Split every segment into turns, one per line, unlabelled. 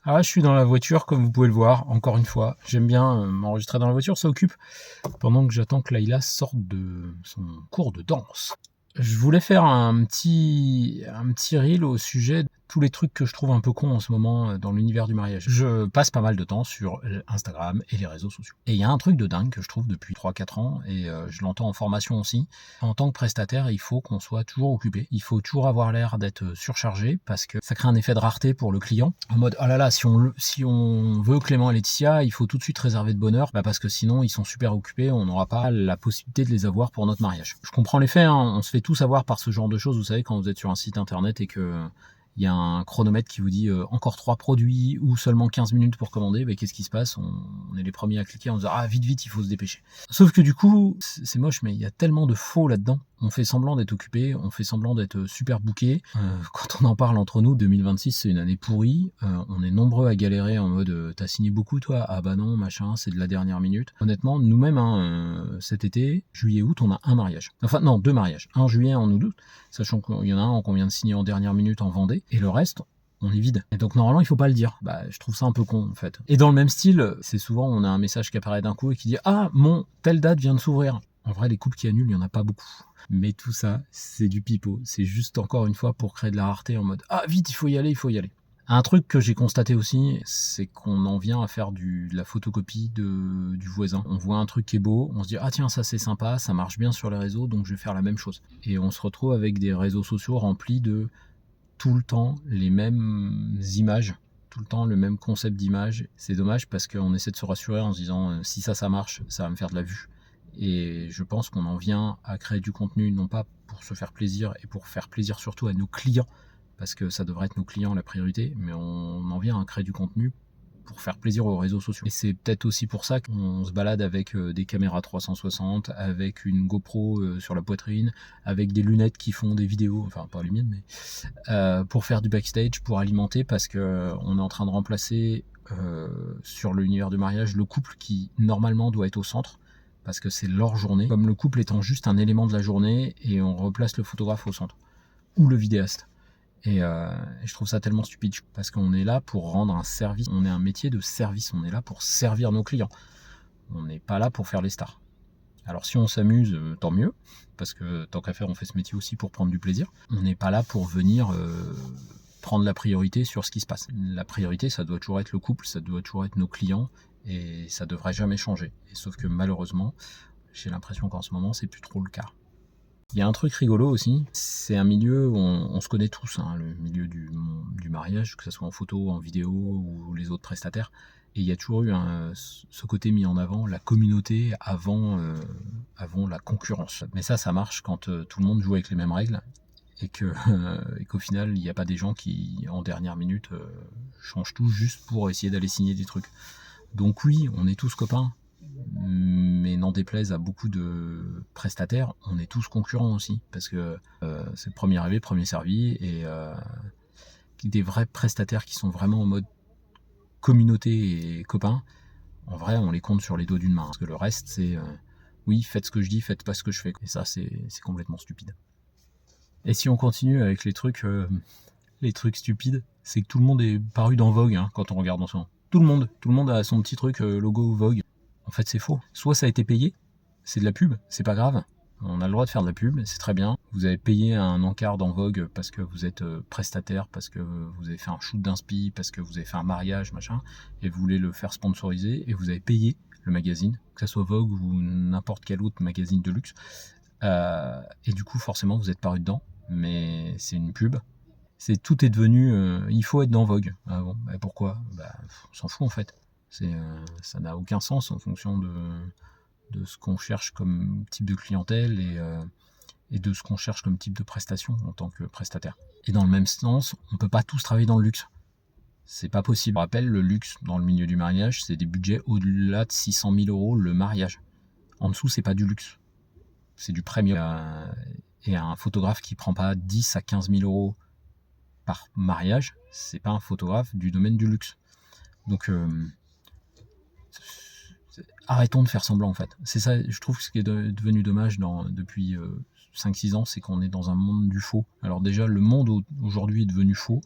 Ah, je suis dans la voiture, comme vous pouvez le voir, encore une fois. J'aime bien m'enregistrer dans la voiture, ça occupe pendant que j'attends que Layla sorte de son cours de danse. Je voulais faire un petit reel au sujet de tous les trucs que je trouve un peu cons en ce moment dans l'univers du mariage. Je passe pas mal de temps sur Instagram et les réseaux sociaux. Et il y a un truc de dingue que je trouve depuis 3-4 ans, et je l'entends en formation aussi. En tant que prestataire, il faut qu'on soit toujours occupé. Il faut toujours avoir l'air d'être surchargé parce que ça crée un effet de rareté pour le client. En mode, oh là là, si on veut Clément et Laetitia, il faut tout de suite réserver de bonne heure, parce que sinon ils sont super occupés, on n'aura pas la possibilité de les avoir pour notre mariage. Je comprends les faits, hein, on se fait tout savoir par ce genre de choses, vous savez, quand vous êtes sur un site internet et que il y a un chronomètre qui vous dit encore 3 produits ou seulement 15 minutes pour commander, qu'est-ce qui se passe, on est les premiers à cliquer en disant ah vite, il faut se dépêcher. Sauf que du coup, c'est moche, mais il y a tellement de faux là-dedans. On fait semblant d'être occupé, on fait semblant d'être super booké. Quand on en parle entre nous, 2026 c'est une année pourrie. On est nombreux à galérer en mode t'as signé beaucoup toi? Ah bah non, machin, c'est de la dernière minute. Honnêtement, nous-mêmes, cet été, juillet-août, on a un mariage. Enfin non, 2 mariages. Un en juillet, un en août, sachant qu'il y en a un qu'on vient de signer en dernière minute en Vendée. Et le reste, on est vide. Et donc normalement il faut pas le dire. Je trouve ça un peu con en fait. Et dans le même style, c'est souvent on a un message qui apparaît d'un coup et qui dit ah mon telle date vient de s'ouvrir. En vrai les couples qui annulent, il y en a pas beaucoup. Mais tout ça, c'est du pipeau. C'est juste encore une fois pour créer de la rareté en mode ah vite il faut y aller. Un truc que j'ai constaté aussi, c'est qu'on en vient à faire de la photocopie du voisin. On voit un truc qui est beau, on se dit ah tiens ça c'est sympa, ça marche bien sur les réseaux, donc je vais faire la même chose. Et on se retrouve avec des réseaux sociaux remplis de tout le temps les mêmes images, tout le temps le même concept d'image. C'est dommage parce qu'on essaie de se rassurer en se disant si ça marche, ça va me faire de la vue. Et je pense qu'on en vient à créer du contenu non pas pour se faire plaisir et pour faire plaisir surtout à nos clients, parce que ça devrait être nos clients la priorité, mais on en vient à créer du contenu pour faire plaisir aux réseaux sociaux. Et c'est peut-être aussi pour ça qu'on se balade avec des caméras 360, avec une GoPro sur la poitrine, avec des lunettes qui font des vidéos, enfin pas les miennes, mais pour faire du backstage, pour alimenter, parce que on est en train de remplacer sur l'univers du mariage le couple qui normalement doit être au centre, parce que c'est leur journée, comme le couple étant juste un élément de la journée, et on replace le photographe au centre, ou le vidéaste. Et je trouve ça tellement stupide, parce qu'on est là pour rendre un service, on est un métier de service, on est là pour servir nos clients. On n'est pas là pour faire les stars. Alors si on s'amuse, tant mieux, parce que tant qu'à faire, on fait ce métier aussi pour prendre du plaisir. On n'est pas là pour venir prendre la priorité sur ce qui se passe. La priorité, ça doit toujours être le couple, ça doit toujours être nos clients, et ça devrait jamais changer. Et sauf que malheureusement, j'ai l'impression qu'en ce moment, c'est plus trop le cas. Il y a un truc rigolo aussi, c'est un milieu où on se connaît tous, hein, le milieu du mariage, que ce soit en photo, en vidéo ou les autres prestataires. Et il y a toujours eu ce côté mis en avant, la communauté avant la concurrence. Mais ça marche quand tout le monde joue avec les mêmes règles et qu'au final, il n'y a pas des gens qui, en dernière minute, changent tout juste pour essayer d'aller signer des trucs. Donc oui, on est tous copains, mais n'en déplaise à beaucoup de prestataires, on est tous concurrents aussi, parce que c'est le premier arrivé, premier servi, et des vrais prestataires qui sont vraiment en mode communauté et copains, en vrai on les compte sur les doigts d'une main, parce que le reste c'est oui, faites ce que je dis, faites pas ce que je fais, et ça c'est complètement stupide. Et si on continue avec les trucs stupides, c'est que tout le monde est paru dans Vogue, hein, quand on regarde en ce moment. Tout le monde a son petit truc logo Vogue. En fait, c'est faux. Soit ça a été payé, c'est de la pub, c'est pas grave. On a le droit de faire de la pub, c'est très bien. Vous avez payé un encart dans Vogue parce que vous êtes prestataire, parce que vous avez fait un shoot d'inspi, parce que vous avez fait un mariage, machin, et vous voulez le faire sponsoriser, et vous avez payé le magazine, que ce soit Vogue ou n'importe quel autre magazine de luxe. Et du coup, forcément, vous êtes paru dedans, mais c'est une pub. Tout est devenu il faut être dans Vogue. Ah bon, pourquoi? On s'en fout en fait. Ça n'a aucun sens en fonction de ce qu'on cherche comme type de clientèle et de ce qu'on cherche comme type de prestation en tant que prestataire. Et dans le même sens, on peut pas tous travailler dans le luxe. C'est pas possible. Je rappelle, le luxe dans le milieu du mariage, c'est des budgets au-delà de 600 000 euros le mariage. En dessous, c'est pas du luxe. C'est du premium. Et un photographe qui prend pas 10 à 15 000 euros par mariage, c'est pas un photographe du domaine du luxe. Donc arrêtons de faire semblant en fait. C'est ça, je trouve que ce qui est devenu dommage depuis 5-6 ans, c'est qu'on est dans un monde du faux. Alors déjà, le monde aujourd'hui est devenu faux,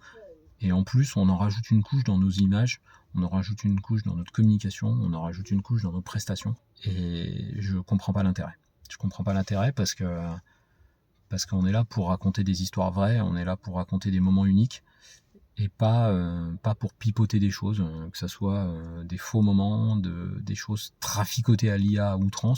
Et en plus, on en rajoute une couche dans nos images, on en rajoute une couche dans notre communication, on en rajoute une couche dans nos prestations. Et je comprends pas l'intérêt. Je comprends pas l'intérêt parce qu'on est là pour raconter des histoires vraies, on est là pour raconter des moments uniques et pas pour pipoter des choses, que ce soit des faux moments, des choses traficotées à l'IA à outrance.